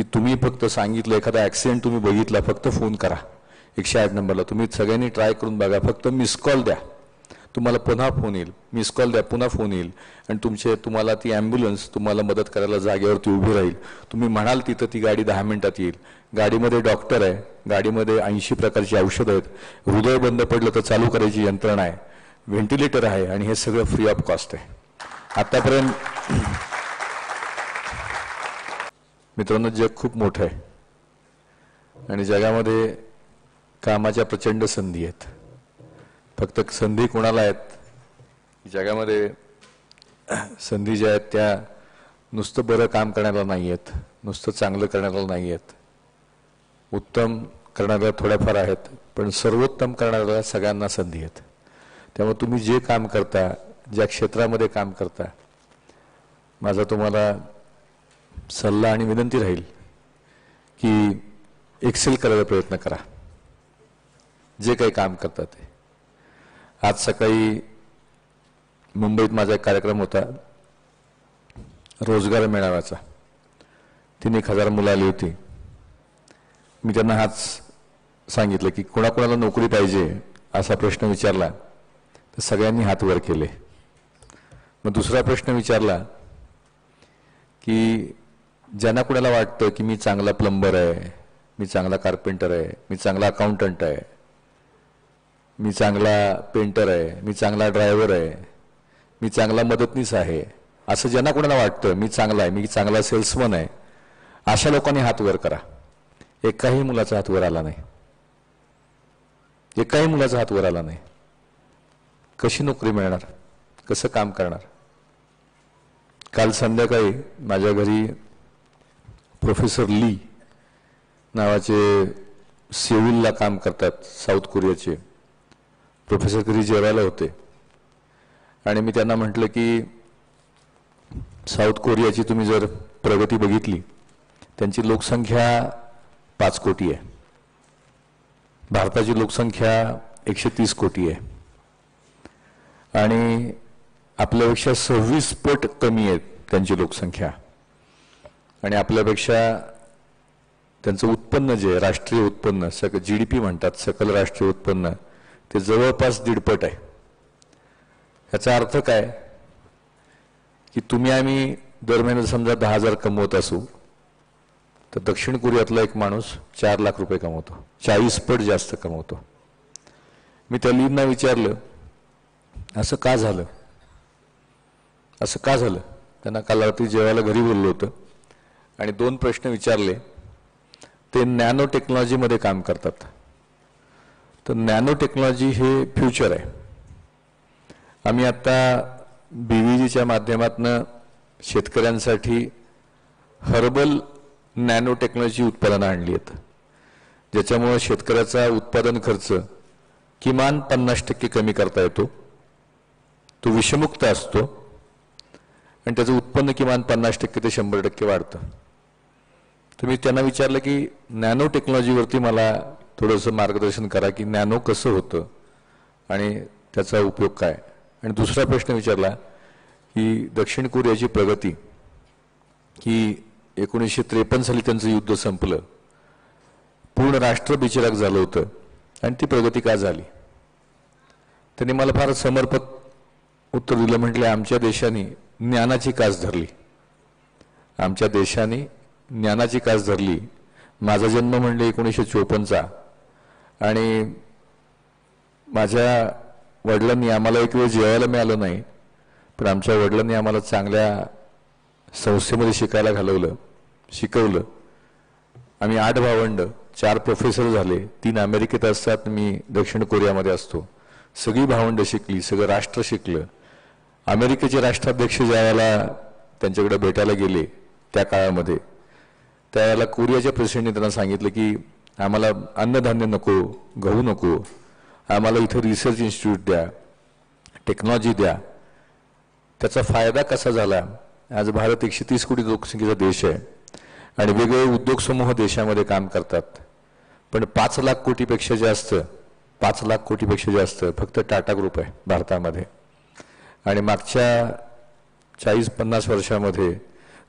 की तुम्ही फक्त सांगितलं, एखादा ॲक्सिडेंट तुम्ही बघितला, फक्त फोन करा 108 नंबरला. तुम्ही सगळ्यांनी ट्राय करून बघा, फक्त मिस कॉल द्या, तुम्हाला पुन्हा फोन येईल. मिस कॉल द्या, पुन्हा फोन येईल आणि तुम्हाला ती ॲम्ब्युलन्स तुम्हाला मदत करायला जागेवरती उभी राहील. तुम्ही म्हणाल तिथं ती गाडी 10 मिनिटात येईल. गाडीमध्ये डॉक्टर आहे, गाडीमध्ये 80 प्रकारची औषधं आहेत, हृदय बंद पडलं तर चालू करायची यंत्रणा आहे, व्हेंटिलेटर आहे आणि हे सगळं फ्री ऑफ कॉस्ट आहे. आतापर्यंत मित्रांनो जग खूप मोठं आहे आणि जगामध्ये कामाच्या प्रचंड संधी आहेत. फक्त संधी कोणाला आहेत? जगामध्ये संधी ज्या आहेत त्या नुसतं बरं काम करण्याला नाही आहेत, नुसतं चांगलं करण्याला नाही आहेत. उत्तम करणाऱ्या थोड्याफार आहेत, पण सर्वोत्तम करणाऱ्या सगळ्यांना संधी आहेत. त्यामुळे तुम्ही जे काम करता, ज्या क्षेत्रामध्ये काम करता, माझा तुम्हाला सल्ला आणि विनंती राहील की एक्सेल करायला प्रयत्न करा जे काही काम करता ते. आज सकाळी मुंबईत माझा एक कार्यक्रम होता रोजगार मेळाव्याचा. 3,000 मुलं आली होती. मी त्यांना हाच सांगितलं की कोणाकोणाला नोकरी पाहिजे असा प्रश्न विचारला तर सगळ्यांनी हात वर केले. मग दुसरा प्रश्न विचारला की ज्यांना कोणाला वाटतं की मी चांगला प्लंबर आहे, मी चांगला कार्पेंटर आहे, मी चांगला अकाउंटंट आहे, मी चांगला पेंटर आहे, मी चांगला ड्रायव्हर आहे, मी चांगला मदतनीस आहे, असं ज्यांना कोणाला वाटतं मी चांगला आहे, मी चांगला सेल्समन आहे, अशा लोकांनी हात वर करा. एकाही मुलाचा हात वर आला नाही. एकाही मुलाचा हात वर आला नाही. कशी नोकरी मिळणार? कसं काम करणार? काल संध्याकाळी माझ्या घरी प्रोफेसर ली नावाचे सेऊलला काम करतात साऊथ कोरियाचे प्रोफेसर घरी जेवायला होते आणि मी त्यांना म्हटलं की साऊथ कोरियाची तुम्ही जर प्रगती बघितली, त्यांची लोकसंख्या 5 कोटी आहे, भारताची लोकसंख्या 130 कोटी आहे आणि आपल्यापेक्षा 26 पट कमी आहे त्यांची लोकसंख्या. आणि आपल्यापेक्षा त्यांचं उत्पन्न जे राष्ट्रीय उत्पन्न GDP म्हणतात, सकल राष्ट्रीय उत्पन्न, ते जवळपास 1.5 पट आहे. याचा अर्थ काय की तुम्ही आम्ही दर महिन्यात समजा 10,000 कमवत असू तर दक्षिण कोरियातला एक माणूस 4 लाख रुपये कमवतो, 40 पट जास्त कमवतो. मी त्या लींना विचारलं असं का झालं, असं का झालं? त्यांना काल रात्री जेवायला घरी बोललो होतं आणि 2 प्रश्न विचारले. ते नॅनो टेक्नॉलॉजीमध्ये काम करतात. तर नॅनो टेक्नॉलॉजी हे फ्युचर आहे. आम्ही आता BVGच्या माध्यमातून शेतकऱ्यांसाठी हर्बल नॅनो टेक्नॉलॉजी उत्पादनं आणली आहेत, ज्याच्यामुळे शेतकऱ्याचा उत्पादन खर्च किमान 50% कमी करता येतो. तो विषमुक्त असतो आणि त्याचं उत्पन्न किमान 50% ते 100% वाढतं. तुम्ही त्यांना विचारलं की नॅनो टेक्नॉलॉजीवरती मला थोडंसं मार्गदर्शन करा की नॅनो कसं होतं आणि त्याचा उपयोग काय. आणि दुसरा प्रश्न विचारला की दक्षिण कोरियाची प्रगती की 1953 साली त्यांचं युद्ध संपलं, पूर्ण राष्ट्र बिचराक झालं होतं आणि ती प्रगती का झाली? त्यांनी मला फार समर्पक उत्तर दिलं. म्हटले आमच्या देशाने ज्ञानाची कास धरली, आमच्या देशाने ज्ञानाची कास धरली. माझा जन्म म्हणले 1954चा आणि माझ्या वडिलांनी आम्हाला एक वेळ जेवायला मिळालं नाही, पण आमच्या वडिलांनी आम्हाला चांगल्या संस्थेमध्ये शिकायला शिकवलं. आम्ही 8 भावंड, 4 प्रोफेसर झाले, 3 अमेरिकेत असतात, मी दक्षिण कोरियामध्ये असतो. सगळी भावंड शिकली, सगळं राष्ट्र शिकलं. अमेरिकेचे राष्ट्राध्यक्ष ज्यावेळेला त्यांच्याकडे भेटायला गेले त्या काळामध्ये, त्यावेळेला कोरियाच्या प्रेसिडेंटने त्यांना सांगितलं की आम्हाला अन्नधान्य नको, गहू नको, आम्हाला इथं रिसर्च इन्स्टिट्यूट द्या, टेक्नॉलॉजी द्या. त्याचा फायदा कसा झाला? आज भारत 130 कोटी लोकसंख्येचा देश आहे आणि वेगवेगळे उद्योग समूह देशामध्ये काम करतात, पण 5 लाख कोटीपेक्षा जास्त फक्त टाटा ग्रुप आहे भारतामध्ये. आणि मागच्या 40-50 वर्षामध्ये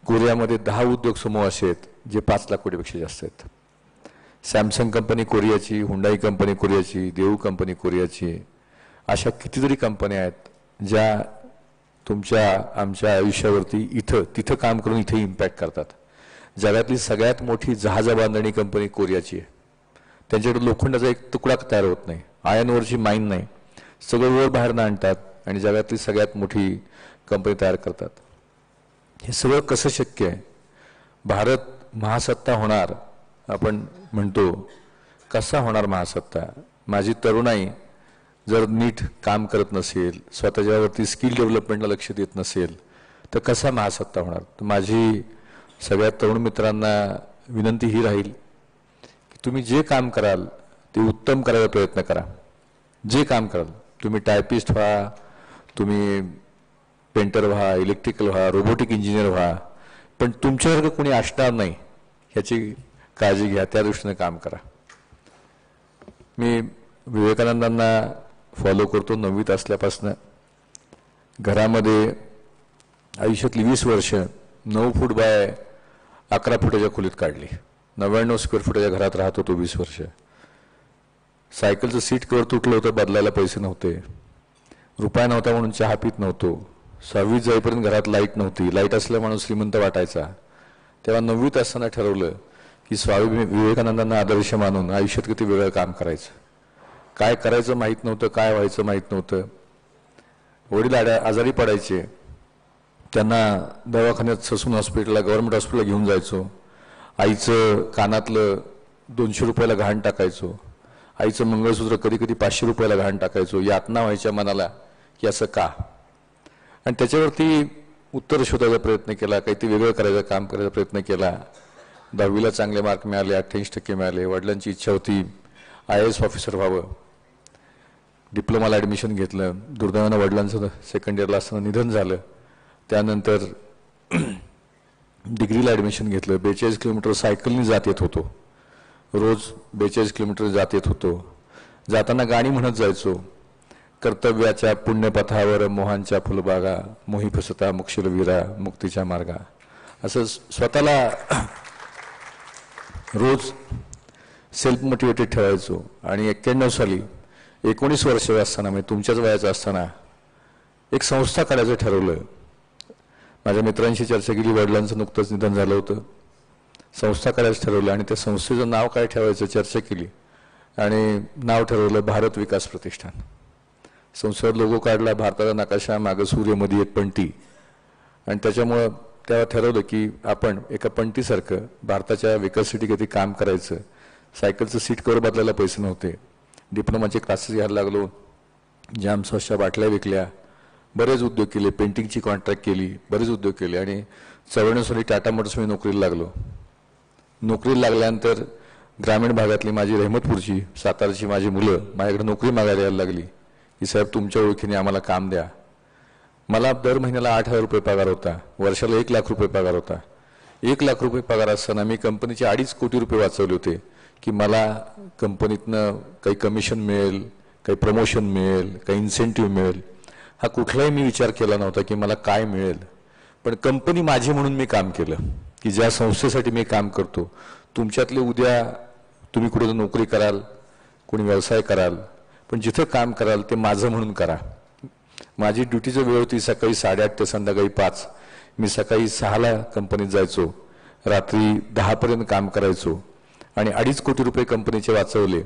कोरियामध्ये 10 उद्योग समूह असे आहेत जे 5 लाख कोटीपेक्षा जास्त आहेत. सॅमसंग कंपनी कोरियाची, हुंडाई कंपनी कोरियाची, देऊ कंपनी कोरियाची, अशा कितीतरी कंपन्या आहेत ज्या तुमच्या आमच्या आयुष्यावरती इथं तिथं काम करून इथे इम्पॅक्ट करतात. जगातली सगळ्यात मोठी जहाज बांधणी कंपनी कोरियाची आहे. त्यांच्याकडे लोखंडाचा एक तुकडा तयार होत नाही, आयर्नवरची माईन नाही, सगळं वर बाहेर आणतात आणि जगातली सगळ्यात मोठी कंपनी तयार करतात. हे सगळं कसं शक्य आहे? भारत महासत्ता होणार आपण म्हणतो, कसा होणार महासत्ता? माझी तरुणाई जर नीट काम करत नसेल, स्वतःच्यावरती स्किल डेव्हलपमेंटला लक्ष देत नसेल, तर कसा महासत्ता होणार? तर माझी सगळ्या तरुण मित्रांना विनंती ही राहील की तुम्ही जे काम कराल ते उत्तम करायचा प्रयत्न करा. जे काम कराल, तुम्ही टायपिस्ट व्हा, तुम्ही पेंटर व्हा, इलेक्ट्रिकल व्हा, रोबोटिक इंजिनियर व्हा, पण तुमच्यासारखं कोणी असणार नाही ह्याची काळजी घ्या, त्या दृष्टीने काम करा. मी विवेकानंदांना फॉलो करतो 9वीत असल्यापासून. घरामध्ये आयुष्यातली 20 वर्ष 9 फूट बाय 11 फुटाच्या खोलीत काढली. 99 स्क्वेअर फुटाच्या घरात राहत होतो 20 वर्ष. सायकलचं सीट कवर तुटलं होतं, बदलायला पैसे नव्हते, रुपया नव्हता म्हणून चहा पित नव्हतो. 6वीत जाईपर्यंत घरात लाईट नव्हती, लाईट असल्या माणूस श्रीमंत वाटायचा. तेव्हा 9वीत असताना ठरवलं की स्वामी विवेकानंदांना आदर्श मानून आयुष्यात किती वेगळं काम करायचं. काय करायचं माहीत नव्हतं, काय व्हायचं माहीत नव्हतं. वडील आजारी पडायचे, त्यांना दवाखान्यात ससून हॉस्पिटलला, गव्हर्नमेंट हॉस्पिटलला घेऊन जायचो. आईचं कानातलं 200 रुपयाला घाण टाकायचो, आईचं मंगळसूत्र कधी कधी 500 रुपयाला घाण टाकायचो. यातना व्हायच्या मनाला की असं का? आणि त्याच्यावरती उत्तर शोधायचा प्रयत्न केला, काहीतरी वेगळं करायचं काम करायचा प्रयत्न केला. 10वीला चांगले मार्क मिळाले, 88% मिळाले. वडिलांची इच्छा होती IAS ऑफिसर व्हावं. डिप्लोमाला ॲडमिशन घेतलं. दुर्दैवानं वडिलांचं सेकंड इयरला असताना निधन झालं. त्यानंतर डिग्रीला ॲडमिशन घेतलं. 42 किलोमीटर सायकलनी जात येत होतो, रोज 42 किलोमीटर जात येत होतो. जाताना गाणी म्हणत जायचो, कर्तव्याच्या पुण्यपथावर मोहांच्या फुलबागा, मोही फसता मोक्षलवीरा मुक्तीच्या मार्गा. असं स्वतःला रोज सेल्फ मोटिवेटेड ठेवायचो. आणि 91 साली 19 वर्ष असताना, म्हणजे तुमच्याच वयाचं असताना, एक संस्था काढायचं ठरवलं. माझ्या मित्रांशी चर्चा केली, वडिलांचं नुकतंच निधन झालं होतं. संस्था काढायचं ठरवलं आणि त्या संस्थेचं नाव काय ठेवायचं चर्चा केली आणि नाव ठरवलं भारत विकास प्रतिष्ठान. संस्थेवर लोगो काढला, भारताचा नकाशा, मागं सूर्यमध्ये एक पंटी. आणि त्याच्यामुळं तेव्हा ठरवलं की आपण एका पंटीसारखं भारताच्या विकासासाठी किती काम करायचं. सायकलचं सीट कवर बदलायला पैसे नव्हते. डिप्लोमाचे क्लासेस घ्यायला लागलो, जाम सॉसच्या बाटल्या विकल्या, बरेच उद्योग केले, पेंटिंगची कॉन्ट्रॅक्ट केली, बरेच उद्योग केले. आणि 94 साली टाटा मोटर्समध्ये नोकरीला लागलो. नोकरीला लागल्यानंतर ग्रामीण भागातली माझी, रहमतपूरची, सातारची माझी मुलं माझ्याकडे नोकरी मागायला यायला लागली की साहेब तुमच्या ओळखीने आम्हाला काम द्या. मला दर महिन्याला 8,000 रुपये पगार होता, वर्षाला 1 लाख रुपये पगार होता. 1 लाख रुपये पगार असताना मी कंपनीचे 2.5 कोटी रुपये वाचवले होते की मला कंपनीतनं काही कमिशन मिळेल, काही प्रमोशन मिळेल, काही इन्सेंटिव्ह मिळेल. हा कुठलाही मी विचार केला नव्हता की मला काय मिळेल. पण कंपनी माझी म्हणून मी काम केलं की ज्या संस्थेसाठी मी काम करतो, तुमच्यातले उद्या तुम्ही कुठे नोकरी कराल, कोणी व्यवसाय कराल, पण जिथं काम कराल ते माझं म्हणून करा. माझी ड्युटीचं वेळ होती सकाळी 8:30 ते संध्याकाळी 5. मी सकाळी 6ला कंपनीत जायचो, रात्री 10पर्यंत काम करायचो आणि 2.5 कोटी रुपये कंपनीचे वाचवले.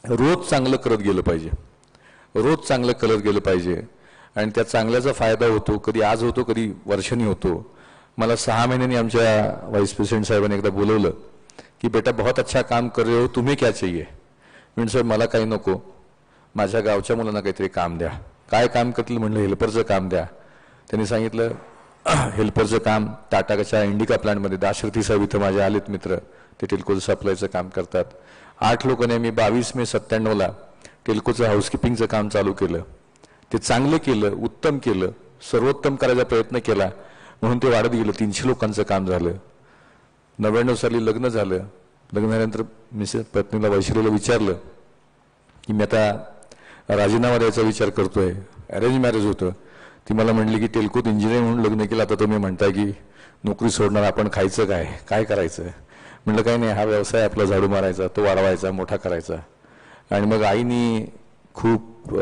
रोज चांगलं करत गेलं पाहिजे, रोज चांगलं करत गेलं पाहिजे. आणि त्या चांगल्याचा फायदा होतो, कधी आज होतो, कधी वर्षांनी होतो. मला 6 महिन्यांनी आमच्या व्हाईस प्रेसिडेंट साहेबांनी एकदा बोलवलं की बेटा बहुत अच्छा काम कर रहे हो, तुम्हें क्या चाहिए? मी साहेब मला काही नको, माझ्या गावच्या मुलांना काहीतरी काम द्या. काय काम करतील म्हणलं, हेल्परचं काम द्या. त्यांनी सांगितलं हेल्परचं काम टाटाच्या इंडिका प्लांटमध्ये, दाशरथी साहेब इथं माझे आलेत मित्र, ते टेल्कोचं सप्लायचं काम करतात. 8 लोकांनी मी 22 मे 97ला टेल्कोचं हाऊसकीपिंगचं काम चालू केलं. ते चांगलं केलं, उत्तम केलं, सर्वोत्तम करायचा प्रयत्न केला म्हणून ते वाढत गेलं. 300 लोकांचं काम झालं. 99 साली लग्न झालं. लग्न झाल्यानंतर मिसेस पत्नीला, वैशालीला विचारलं की मी आता राजीनामा द्यायचा विचार करतोय. अरेंज मॅरेज होतं. ती मला म्हणली की टेल्कोत इंजिनियर म्हणून लग्न केलं, आता तुम्ही म्हणताय की नोकरी सोडणार, आपण खायचं काय, काय करायचं. म्हटलं काही नाही, हा व्यवसाय आपला झाडू मारायचा, तो वाढवायचा, मोठा करायचा. आणि मग आईनी खूप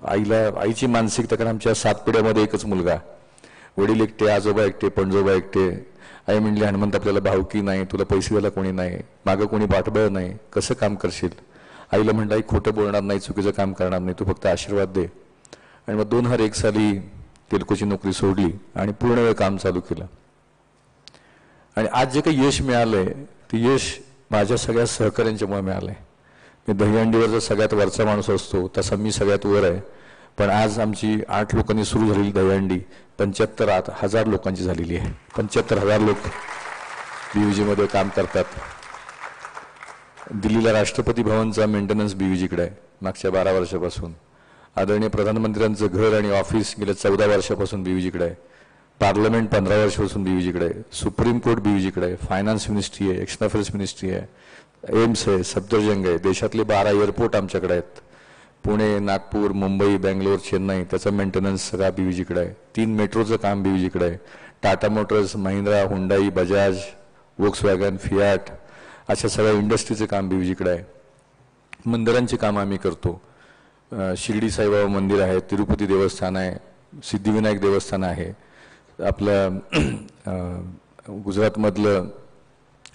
आईची मानसिकता, कारण आमच्या 7 पिढ्यामध्ये एकच मुलगा, वडील एकटे, आजोबा एकटे, पणजोबा एकटे. आई म्हणली, हनुमंत आपल्याला भावकी नाही, तुला पैसे द्यायला कोणी नाही, मागं कोणी पाठबळ नाही, कसं काम करशील. आईला म्हणलं, आई खोटं बोलणार नाही, चुकीचं काम करणार नाही, तू फक्त आशीर्वाद दे. आणि मग 2001 साली तेलकोची नोकरी सोडली आणि पूर्ण वेळ काम चालू केलं. आणि आज जे काही यश मिळालंय ते यश माझ्या सगळ्या सहकाऱ्यांच्यामुळे मिळालंय. मी दहीहंडीवरचा सगळ्यात वरचा माणूस असतो तसा मी सगळ्यात वर आहे. पण आज आमची 8 लोकांनी सुरू झालेली दहीहंडी 75,000 लोकांची झालेली आहे. 75,000 लोक बीव्हीजीमध्ये काम करतात. दिल्लीला राष्ट्रपती भवनचा मेंटेनन्स बीव्हीजीकडे आहे मागच्या 12 वर्षापासून. आदरणीय प्रधानमंत्र्यांचं घर आणि ऑफिस गेल्या 14 वर्षापासून बीव्हीजीकडे आहे. पार्लमेंट 15 वर्षापासून बीव्हीजीकडे आहे. सुप्रीम कोर्ट बीव्हीजीकडे आहे. फायनान्स मिनिस्ट्री आहे, एक्सटर्नल अफेअर्स मिनिस्ट्री आहे, एम्स आहे, सफदरजंग आहे. देशातले 12 एअरपोर्ट आमच्याकडे आहेत. पुणे, नागपूर, मुंबई, बेंगलोर, चेन्नई, त्याचा मेंटेनन्स सगळा बीव्हीजीकडे आहे. 3 मेट्रोचं काम बीव्हीजीकडे आहे. Tata Motors, Mahindra, Hyundai, Bajaj, Volkswagen, Fiat अशा सगळ्या इंडस्ट्रीचं काम बीव्हीजीकडे आहे. मंदिरांची कामं आम्ही करतो. शिर्डी साईबाबा मंदिर आहे, तिरुपती देवस्थान आहे, सिद्धिविनायक देवस्थान आहे, आपलं गुजरातमधलं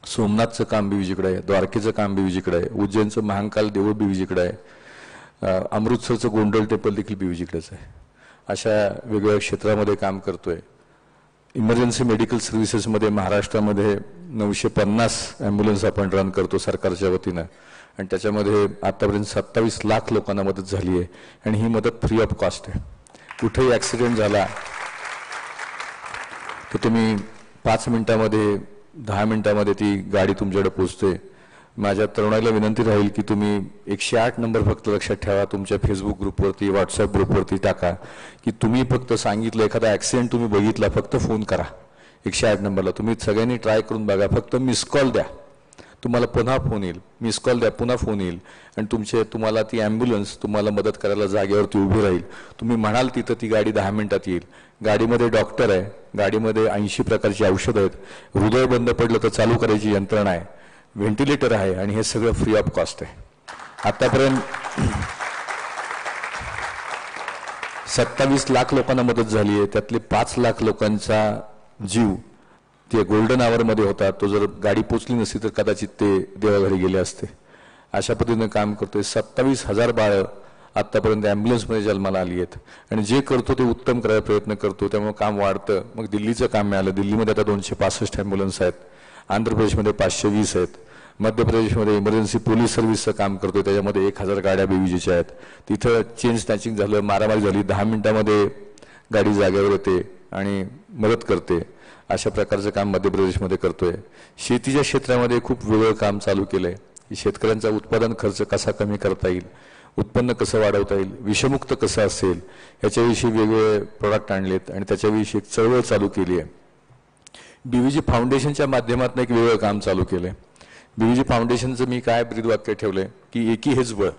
सोमनाथचं काम बीव्हीजीकडे आहे, द्वारकेचं काम बीव्हीजीकडे आहे, उज्जैनचं महाकाल देऊळ बीव्हीजीकडे आहे, अमृतसरचं गोंडल टेम्पल देखील बीव्हीजीकडेच आहे. अशा वेगवेगळ्या क्षेत्रामध्ये काम करतोय. इमर्जन्सी मेडिकल सर्व्हिसेसमध्ये महाराष्ट्रामध्ये 950 ॲम्ब्युलन्स आपण रन करतो सरकारच्या वतीनं. आणि त्याच्यामध्ये आतापर्यंत 27 लाख लोकांना मदत झाली आहे. आणि ही मदत फ्री ऑफ कॉस्ट आहे. कुठेही ॲक्सिडेंट झाला तर तुम्ही 5 मिनिटामध्ये 10 मिनिटामध्ये ती गाडी तुमच्याकडे पोहोचते. माझ्या तरुणाईला विनंती राहील की तुम्ही 108 नंबर फक्त लक्षात ठेवा. तुमच्या फेसबुक ग्रुपवरती, व्हॉट्सअप ग्रुपवरती टाका की तुम्ही फक्त सांगितलं एखादा ॲक्सिडेंट तुम्ही बघितला, फक्त फोन करा 108 नंबरला. तुम्ही सगळ्यांनी ट्राय करून बघा. फक्त मिस कॉल द्या, तुम्हाला पुन्हा फोन येईल. मिस कॉल द्या, पुन्हा फोन येईल. आणि तुम्हाला ती ॲम्ब्युलन्स तुम्हाला मदत करायला जागेवरती उभी राहील. तुम्ही म्हणाल तिथं ती गाडी 10 मिनिटात येईल. गाडीमध्ये डॉक्टर आहे, गाडीमध्ये 80 प्रकारची औषधं आहेत, हृदय बंद पडलं तर चालू करायची यंत्रणा आहे, व्हेंटिलेटर आहे. आणि हे सगळं फ्री ऑफ कॉस्ट आहे. आतापर्यंत 27 लाख लोकांना मदत झाली आहे. त्यातले 5 लाख लोकांचा जीव ते गोल्डन आवरमध्ये होता. तो जर गाडी पोचली नसती तर कदाचित ते देवाघरी गेले असते. अशा पद्धतीनं काम करतोय. 27,000 बाळं आत्तापर्यंत ॲम्ब्युलन्समध्ये जन्माला आली आहेत. आणि जे करतो ते उत्तम करायचा प्रयत्न करतो, त्यामुळे काम वाढतं. मग दिल्लीचं काम मिळालं. दिल्लीमध्ये आता 265 ॲम्ब्युलन्स आहेत. आंध्र प्रदेशमध्ये 520 आहेत. मध्य प्रदेशमध्ये इमर्जन्सी पोलीस सर्व्हिसचं काम करतो, त्याच्यामध्ये 1000 गाड्या बीव्हीजीच्या आहेत. तिथं चेन स्नॅचिंग झालं, मारामारी झाली, 10 मिनिटामध्ये गाडी जागेवर येते आणि मदत करते. अशा प्रकारचं काम मध्य प्रदेशमध्ये करतोय. शेतीच्या क्षेत्रामध्ये खूप वेगळं काम चालू केलंय की शेतकऱ्यांचा उत्पादन खर्च कसा कमी करता येईल, उत्पन्न कसं वाढवता येईल, विषमुक्त कसं असेल, याच्याविषयी वेगवेगळे प्रोडक्ट आणलेत आणि त्याच्याविषयी एक चळवळ चालू केली आहे. बीव्हीजी फाउंडेशनच्या माध्यमातून एक वेगळं काम चालू केलंय. बीव्हीजी फाउंडेशनचं मी काय ब्रीदवाक्य ठेवलंय की एकी हेच बळ.